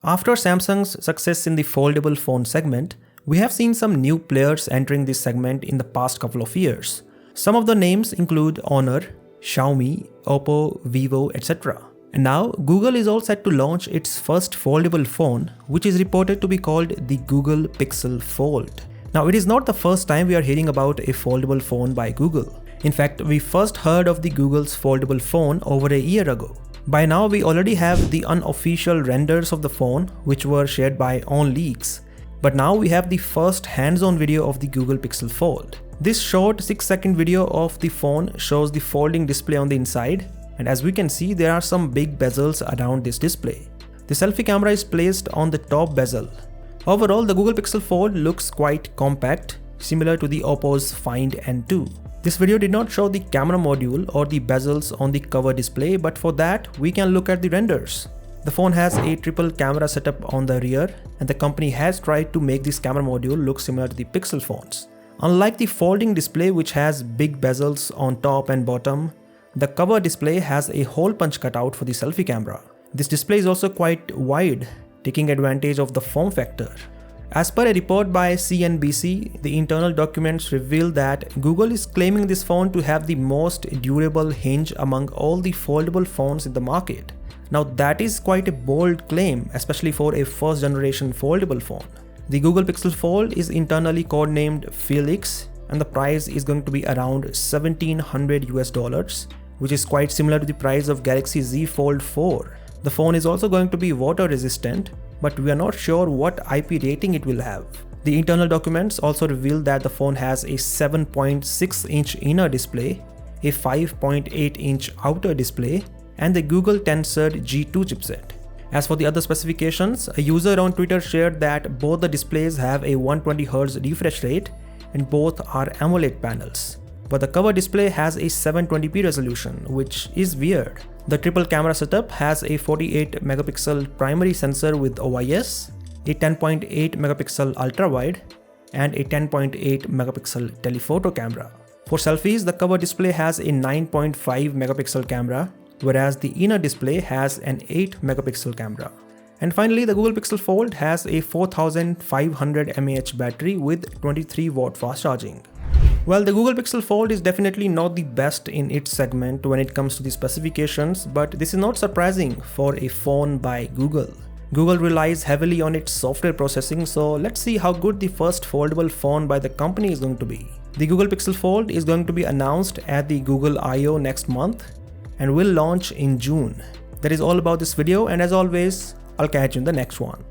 After Samsung's success in the foldable phone segment, we have seen some new players entering this segment in the past couple of years. Some of the names include Honor, Xiaomi, Oppo, Vivo, etc. And now Google is all set to launch its first foldable phone, which is reported to be called the Google Pixel Fold. Now it is not the first time we are hearing about a foldable phone by Google. In fact, we first heard of the Google's foldable phone over a year ago. By now we already have the unofficial renders of the phone, which were shared by OnLeaks. But now we have the first hands-on video of the Google Pixel Fold. This short 6-second video of the phone shows the folding display on the inside, and as we can see, there are some big bezels around this display. The selfie camera is placed on the top bezel. Overall, the Google Pixel Fold looks quite compact, similar to the Oppo's Find N2. This video did not show the camera module or the bezels on the cover display, but for that, we can look at the renders. The phone has a triple camera setup on the rear, and the company has tried to make this camera module look similar to the Pixel phones. Unlike the folding display, which has big bezels on top and bottom, the cover display has a hole punch cutout for the selfie camera. This display is also quite wide, taking advantage of the form factor. As per a report by CNBC, the internal documents reveal that Google is claiming this phone to have the most durable hinge among all the foldable phones in the market. Now that is quite a bold claim, especially for a first generation foldable phone. The Google Pixel Fold is internally codenamed Felix, and the price is going to be around $1,700 which is quite similar to the price of Galaxy Z Fold 4. The phone is also going to be water resistant, but we are not sure what IP rating it will have. The internal documents also reveal that the phone has a 7.6-inch inner display, a 5.8-inch outer display, and the Google Tensor G2 chipset. As for the other specifications, a user on Twitter shared that both the displays have a 120Hz refresh rate and both are AMOLED panels. But the cover display has a 720p resolution, which is weird. The triple camera setup has a 48 megapixel primary sensor with OIS, a 10.8 megapixel ultra-wide, and a 10.8 megapixel telephoto camera. For selfies, the cover display has a 9.5 megapixel camera, whereas the inner display has an 8 megapixel camera. And finally, the Google Pixel Fold has a 4500 mAh battery with 23 watt fast charging. Well, the Google Pixel Fold is definitely not the best in its segment when it comes to the specifications, but this is not surprising for a phone by Google. Google relies heavily on its software processing, so let's see how good the first foldable phone by the company is going to be. The Google Pixel Fold is going to be announced at the Google I/O next month and will launch in June. That is all about this video, and as always, I'll catch you in the next one.